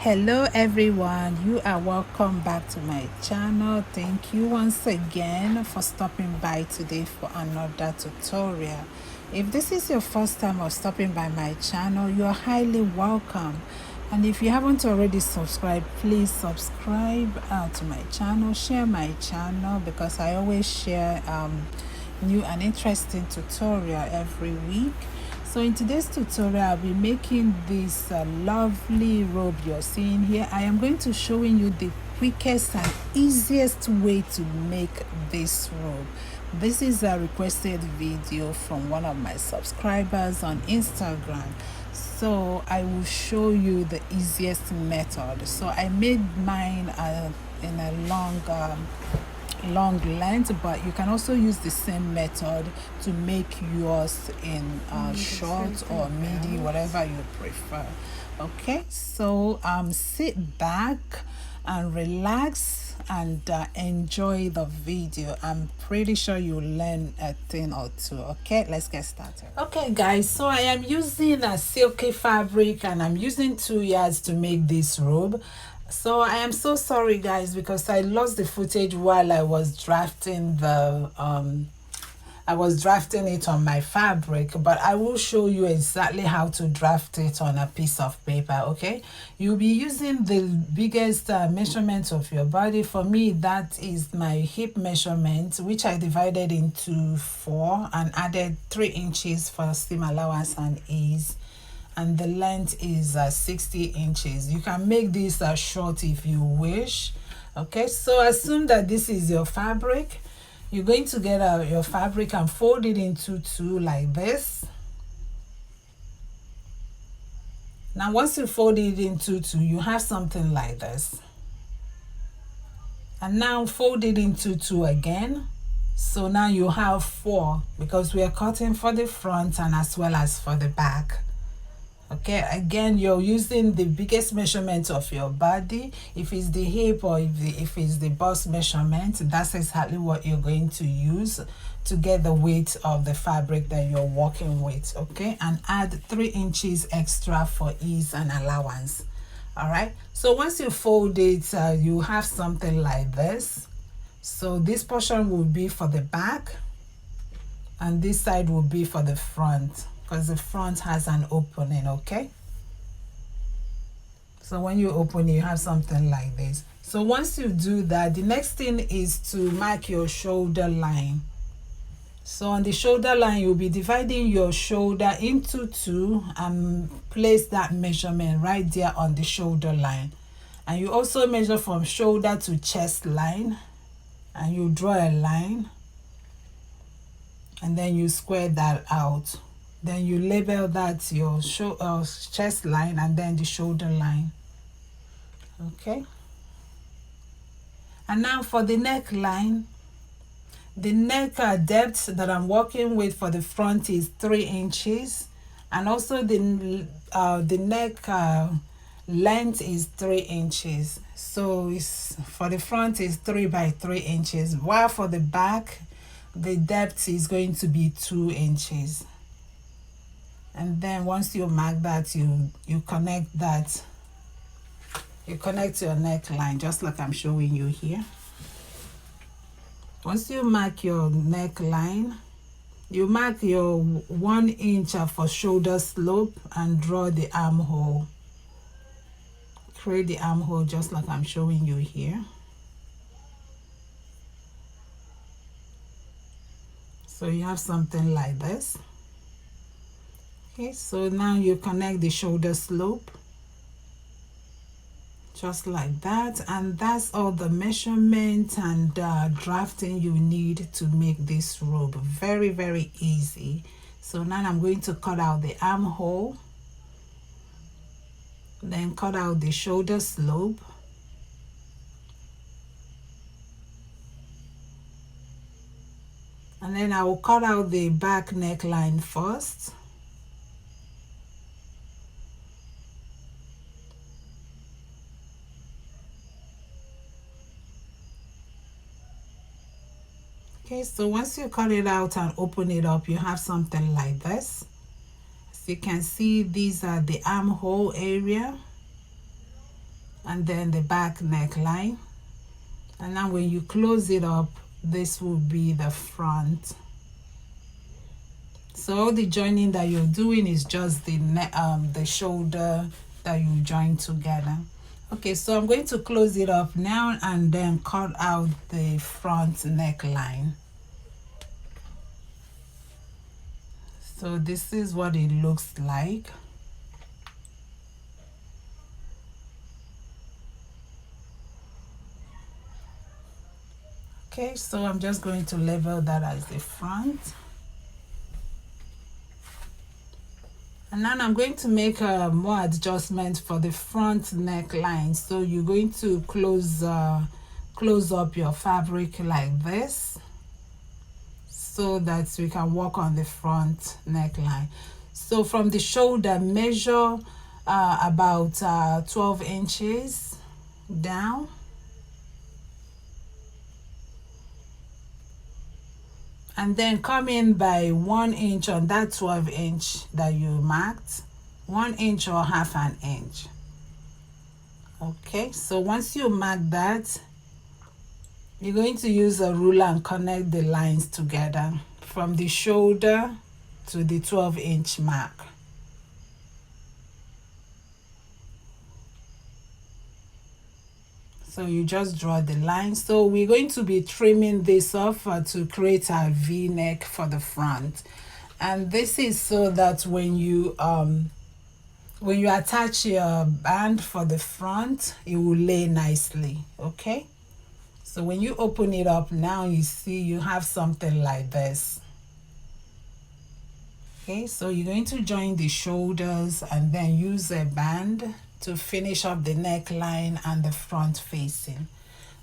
Hello everyone, you are welcome back to my channel. Thank you once again for stopping by today for another tutorial. If this is your first time of stopping by my channel, you are highly welcome. And if you haven't already subscribed, please subscribe to my channel, share my channel, because I always share new and interesting tutorial every week. So in today's tutorial, I'll be making this lovely robe you're seeing here. I am going to showing you the quickest and easiest way to make this robe. This is a requested video from one of my subscribers on Instagram. So I will show you the easiest method. So I made mine in a long length, but you can also use the same method to make yours in short or midi, whatever you prefer. Okay, so sit back and relax and enjoy the video. I'm pretty sure you'll learn a thing or two. Okay, let's get started. Okay guys, so I am using a silky fabric and I'm using 2 yards to make this robe. So I am so sorry guys, because I lost the footage while I was drafting the it on my fabric, but I will show you exactly how to draft it on a piece of paper. Okay, you'll be using the biggest measurement of your body. For me, that is my hip measurement, which I divided into 4 and added 3 inches for seam allowance and ease, and the length is 60 inches. You can make this short if you wish. Okay, so assume that this is your fabric. You're going to get your fabric and fold it into 2 like this. Now once you fold it into 2, you have something like this, and now fold it into 2 again. So now you have 4, because we are cutting for the front and as well as for the back. Okay, again, you're using the biggest measurement of your body. If it's the hip or if it's the bust measurement, that's exactly what you're going to use to get the weight of the fabric that you're working with. Okay, and add 3 inches extra for ease and allowance. All right, so once you fold it, you have something like this. So this portion will be for the back and this side will be for the front, because the front has an opening. Okay, so when you open it, you have something like this. So once you do that, the next thing is to mark your shoulder line. So on the shoulder line, you'll be dividing your shoulder into 2 and place that measurement right there on the shoulder line. And you also measure from shoulder to chest line, and you draw a line and then you square that out. Then you label that your chest line and then the shoulder line. Okay, and now for the neckline, the neck depth that I'm working with for the front is 3 inches, and also the neck length is 3 inches. So it's for the front is 3 by 3 inches, while for the back the depth is going to be 2 inches. And then once you mark that, you connect that, you connect your neckline just like I'm showing you here. Once you mark your neckline, you mark your 1 inch for shoulder slope and draw the armhole. Create the armhole just like I'm showing you here. So you have something like this. Okay, so now you connect the shoulder slope just like that, and that's all the measurement and drafting you need to make this robe. Very, very easy. So now I'm going to cut out the armhole, then cut out the shoulder slope, and then I will cut out the back neckline first. Okay, so once you cut it out and open it up, you have something like this. As you can see, these are the armhole area. and then the back neckline. And now when you close it up, this will be the front. So all the joining that you're doing is just the shoulder that you join together. Okay, so I'm going to close it up now and then cut out the front neckline. So this is what it looks like. Okay, so I'm just going to label that as the front. And now I'm going to make more adjustments for the front neckline. So you're going to close up your fabric like this, so that we can work on the front neckline. So from the shoulder, measure about 12 inches down. And then come in by 1 inch on that 12-inch that you marked, 1 inch or half an inch. Okay, so once you mark that, you're going to use a ruler and connect the lines together from the shoulder to the 12-inch mark. So you just draw the line. So we're going to be trimming this off to create a V-neck for the front. And this is so that when you attach your band for the front, it will lay nicely. Okay, so when you open it up now, you see you have something like this. Okay, so you're going to join the shoulders and then use a band to finish up the neckline and the front facing.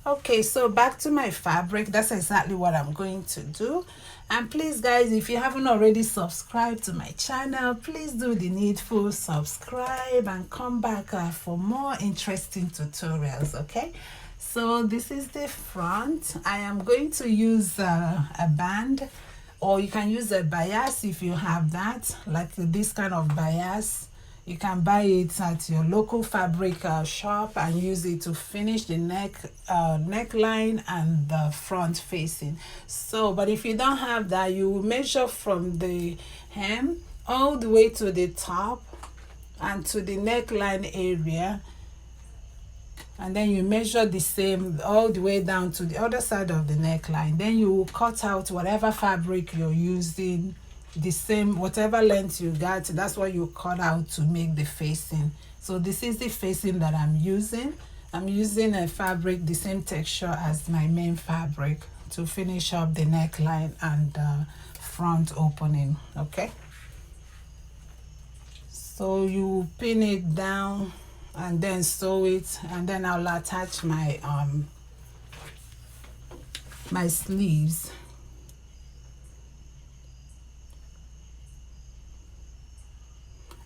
Okay, so back to my fabric. That's exactly what I'm going to do. And please guys, if you haven't already subscribed to my channel, please do the needful, subscribe and come back for more interesting tutorials. Okay, so this is the front. I am going to use a band, or you can use a bias if you have that, like this kind of bias. You can buy it at your local fabric shop and use it to finish the neckline and the front facing. So, but if you don't have that, you will measure from the hem all the way to the top and to the neckline area, and then you measure the same all the way down to the other side of the neckline. Then you will cut out whatever fabric you're using, the same whatever length you got, that's what you cut out to make the facing. So this is the facing that I'm using. I'm using a fabric the same texture as my main fabric to finish up the neckline and front opening. Okay, so you pin it down and then sew it, and then I'll attach my my sleeves.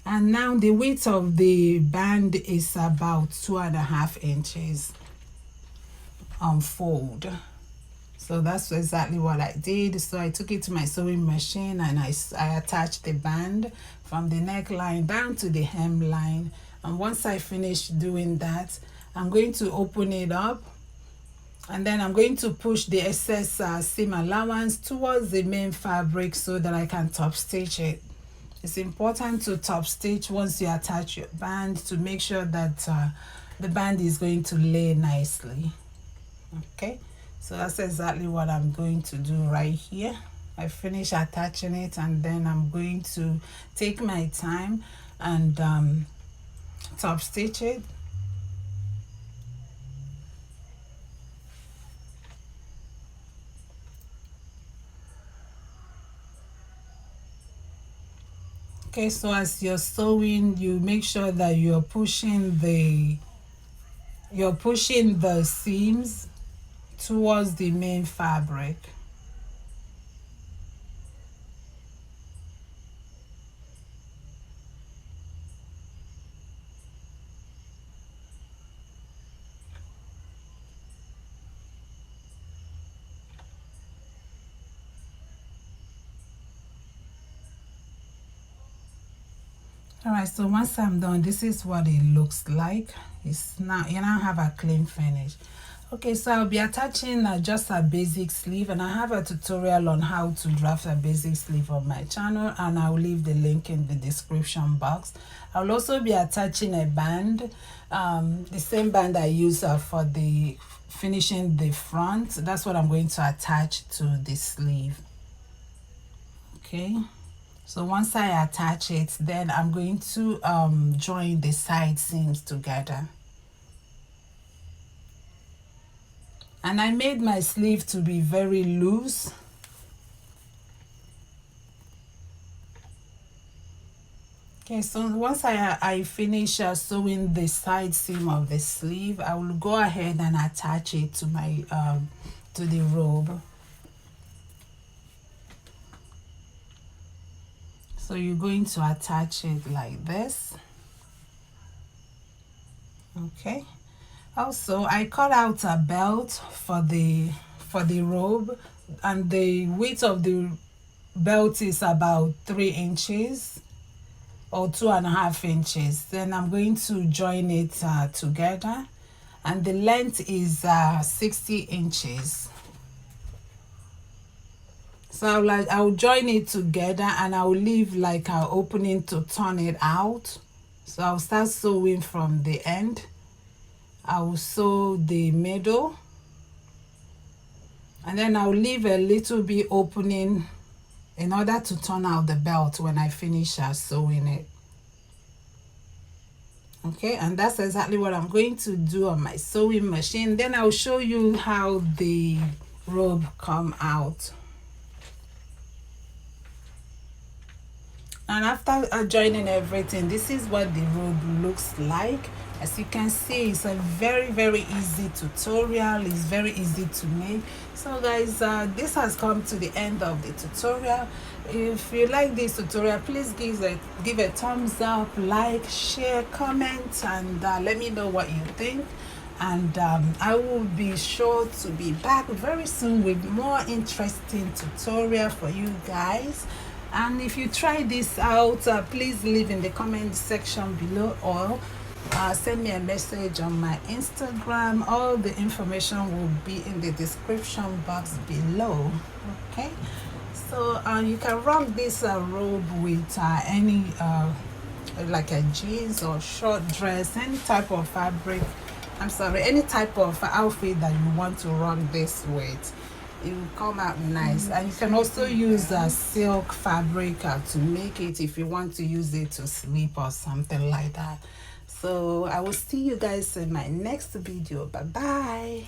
And now the width of the band is about 2.5 inches on fold. So that's exactly what I did. So I took it to my sewing machine and I attached the band from the neckline down to the hemline. And once I finish doing that, I'm going to open it up, and then I'm going to push the excess seam allowance towards the main fabric so that I can top stitch it. It's important to top stitch once you attach your band to make sure that the band is going to lay nicely. Okay, so that's exactly what I'm going to do right here. I finish attaching it, and then I'm going to take my time and top stitch it. Okay, so as you're sewing, you make sure that you're pushing the seams towards the main fabric. All right, so once I'm done, this is what it looks like. It's now, you now have a clean finish. Okay, so I'll be attaching just a basic sleeve, and I have a tutorial on how to draft a basic sleeve on my channel, and I'll leave the link in the description box. I'll also be attaching a band, the same band I use for the finishing the front. That's what I'm going to attach to the sleeve. Okay, so once I attach it, then I'm going to join the side seams together. And I made my sleeve to be very loose. Okay, so once I finish sewing the side seam of the sleeve, I will go ahead and attach it to my to the robe. So you're going to attach it like this. Okay. Also, I cut out a belt for the robe, and the width of the belt is about 3 inches or 2.5 inches. Then I'm going to join it together, and the length is 60 inches. So I'll join it together, and I'll leave like an opening to turn it out. So I'll start sewing from the end. I will sew the middle, and then I'll leave a little bit opening in order to turn out the belt when I finish sewing it. Okay, and that's exactly what I'm going to do on my sewing machine. Then I'll show you how the robe come out. And after joining everything, this is what the robe looks like. As you can see, it's a very easy tutorial. It's very easy to make. So guys, this has come to the end of the tutorial. If you like this tutorial, please give a thumbs up, like, share, comment, and let me know what you think. And I will be sure to be back very soon with more interesting tutorial for you guys. And if you try this out, please leave in the comment section below, or send me a message on my Instagram. All the information will be in the description box below. Okay, so you can rock this robe with any like a jeans or short dress, any type of fabric. I'm sorry, any type of outfit that you want to rock this with. It will come out nice. And you can also use silk fabric to make it, if you want to use it to sleep or something like that. So I will see you guys in my next video. Bye bye.